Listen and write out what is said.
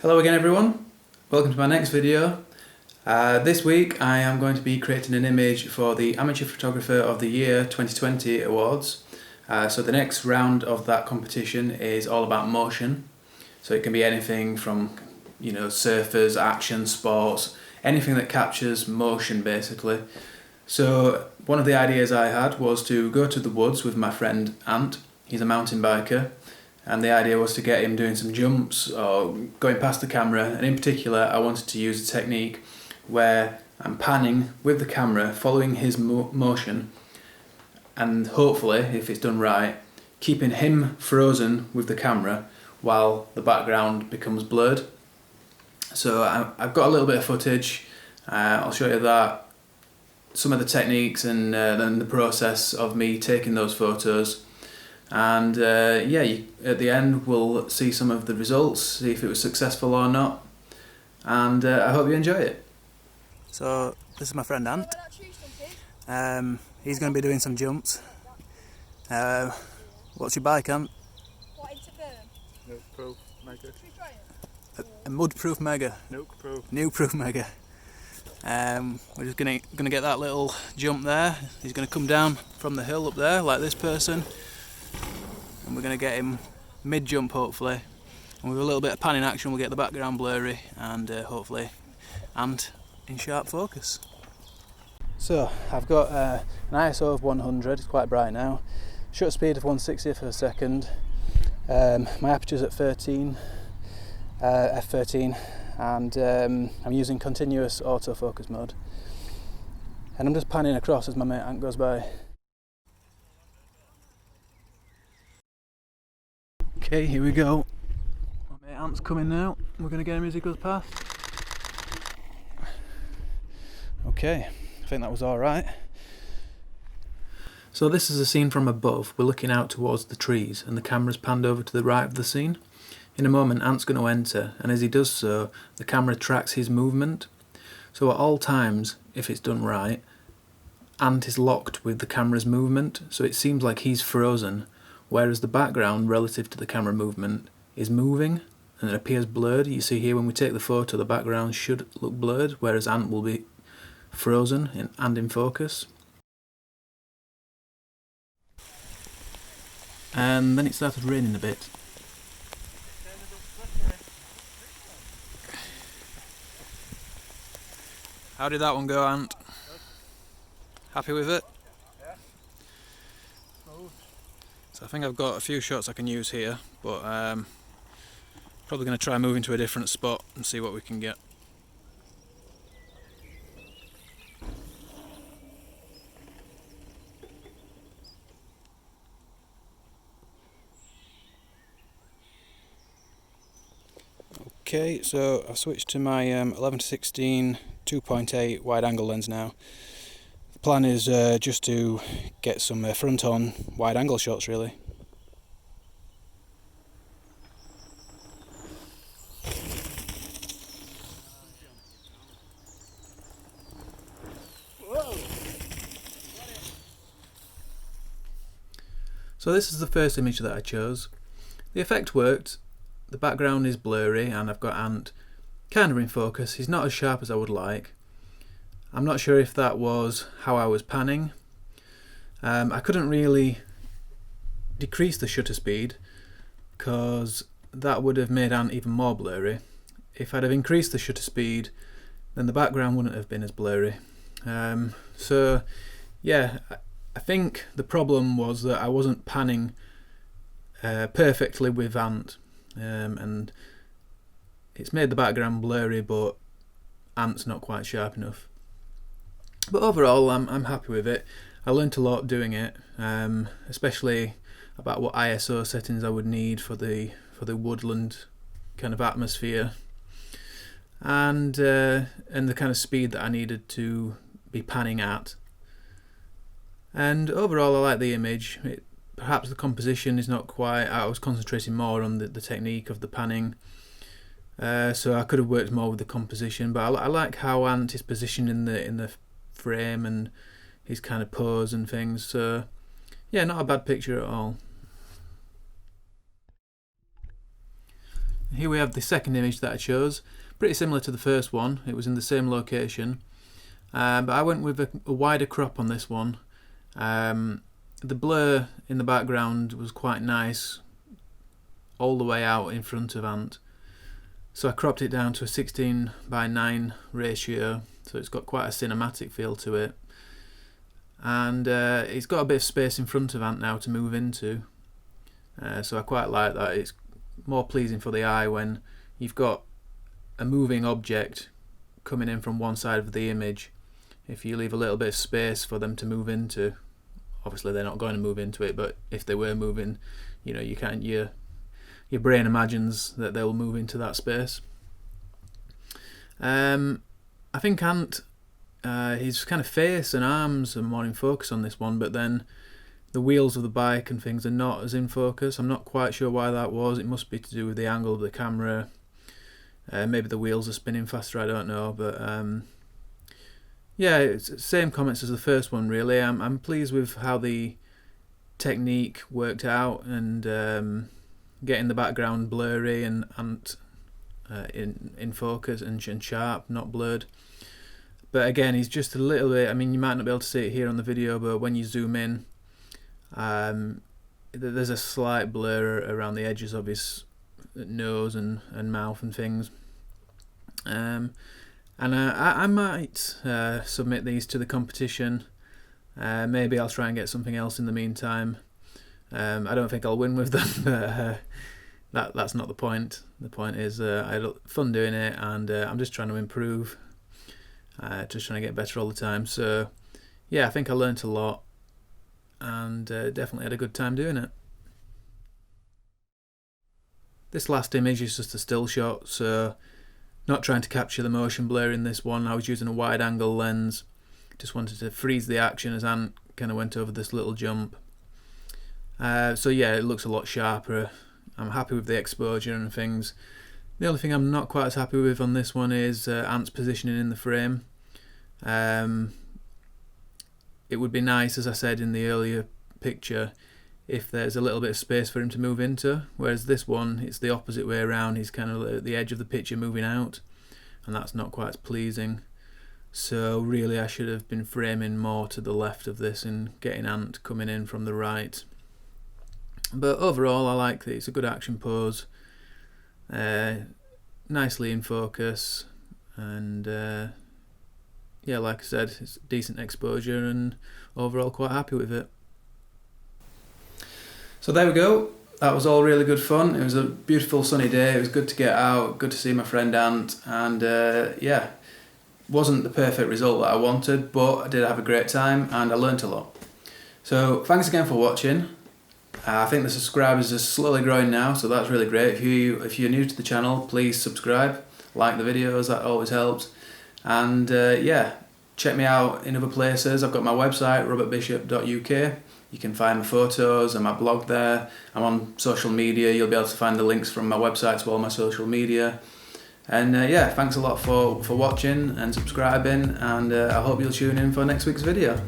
Hello again everyone, welcome to my next video. This week I am going to be creating an image for the Amateur Photographer of the Year 2020 Awards. So the next round of that competition is all about motion. So it can be anything from, surfers, action, sports, anything that captures motion basically. So one of the ideas I had was to go to the woods with my friend Ant. He's a mountain biker. And the idea was to get him doing some jumps or going past the camera, and in particular I wanted to use a technique where I'm panning with the camera, following his motion, and hopefully, if it's done right, keeping him frozen with the camera while the background becomes blurred. So I've got a little bit of footage, I'll show you that, some of the techniques and then the process of me taking those photos. And at the end we'll see some of the results, see if it was successful or not, and I hope you enjoy it. So this is my friend Ant. He's going to be doing some jumps. What's your bike, Ant? What, Nuke Proof Mega. Should we try it? A Mud Proof Mega. Nuke Proof Mega. We're just going to get that little jump there. He's going to come down from the hill up there like this person. And we're going to get him mid-jump hopefully, and with a little bit of panning action we'll get the background blurry and hopefully Ant in sharp focus. So I've got an ISO of 100, it's quite bright now, shutter speed of 1/60th of a second, my aperture's at 13, f13, and I'm using continuous autofocus mode, and I'm just panning across as my mate Ant goes by. Okay, here we go. My mate Ant's coming now. We're going to get him as he goes past. Okay, I think that was alright. So this is a scene from above. We're looking out towards the trees and the camera's panned over to the right of the scene. In a moment Ant's going to enter, and as he does so the camera tracks his movement. So at all times, if it's done right, Ant is locked with the camera's movement, so it seems like he's frozen, whereas the background relative to the camera movement is moving and it appears blurred. You see here when we take the photo the background should look blurred, whereas Ant will be frozen and in focus. And then it started raining a bit. How did that one go, Ant? Happy with it? So I think I've got a few shots I can use here, but probably going to try moving to a different spot and see what we can get. Okay, so I've switched to my 11-16 2.8 wide angle lens now. The plan is just to get some front on wide angle shots really. So this is the first image that I chose. The effect worked, the background is blurry and I've got Ant kind of in focus. He's not as sharp as I would like. I'm not sure if that was how I was panning. I couldn't really decrease the shutter speed because that would have made Ant even more blurry. If I'd have increased the shutter speed then the background wouldn't have been as blurry. So yeah, I think the problem was that I wasn't panning perfectly with Ant, and it's made the background blurry but Ant's not quite sharp enough. But overall I'm happy with it. I learnt a lot doing it, especially about what ISO settings I would need for the woodland kind of atmosphere, and the kind of speed that I needed to be panning at. And overall I like the image. Perhaps the composition is not quite, I was concentrating more on the technique of the panning, so I could have worked more with the composition, but I like how Ant is positioned in the frame and his kind of pose and things, so yeah, not a bad picture at all. Here we have the second image that I chose, pretty similar to the first one. It was in the same location, but I went with a wider crop on this one. The blur in the background was quite nice all the way out in front of Ant, so I cropped it down to a 16:9 ratio, so it's got quite a cinematic feel to it, and it's got a bit of space in front of Ant now to move into, so I quite like that. It's more pleasing for the eye when you've got a moving object coming in from one side of the image. If you leave a little bit of space for them to move into, obviously they're not going to move into it, but if they were moving, you know, your brain imagines that they'll move into that space. I think Ant, his kind of face and arms are more in focus on this one, but then the wheels of the bike and things are not as in focus. I'm not quite sure why that was. It must be to do with the angle of the camera. Maybe the wheels are spinning faster, I don't know. But yeah, it's same comments as the first one really. I'm pleased with how the technique worked out, and getting the background blurry and in focus and sharp, not blurred. But again, he's just a little bit, I mean, you might not be able to see it here on the video, but when you zoom in, there's a slight blur around the edges of his nose and mouth and things. And I might submit these to the competition. Maybe I'll try and get something else in the meantime. I don't think I'll win with them, but that's not the point. The point is I had fun doing it, and I'm just trying to improve, just trying to get better all the time. So yeah, I think I learnt a lot, and definitely had a good time doing it. This last image is just a still shot, so not trying to capture the motion blur in this one. I was using a wide angle lens, just wanted to freeze the action as Ant kind of went over this little jump. So yeah, it looks a lot sharper. I'm happy with the exposure and things. The only thing I'm not quite as happy with on this one is Ant's positioning in the frame. It would be nice, as I said in the earlier picture, if there's a little bit of space for him to move into, whereas this one, it's the opposite way around. He's kind of at the edge of the picture moving out, and that's not quite as pleasing. So really I should have been framing more to the left of this and getting Ant coming in from the right. But overall I like it. It's a good action pose, nicely in focus, and yeah, like I said, it's decent exposure, and overall quite happy with it. So there we go. That was all really good fun. It was a beautiful sunny day. It was good to get out, good to see my friend Ant, and yeah, wasn't the perfect result that I wanted, but I did have a great time and I learnt a lot. So thanks again for watching. I think the subscribers are slowly growing now, so that's really great. If you're new to the channel, please subscribe, like the videos, that always helps. And yeah, check me out in other places. I've got my website, robertbishop.uk. You can find my photos and my blog there. I'm on social media. You'll be able to find the links from my website to all my social media. And yeah, thanks a lot for watching and subscribing, and I hope you'll tune in for next week's video.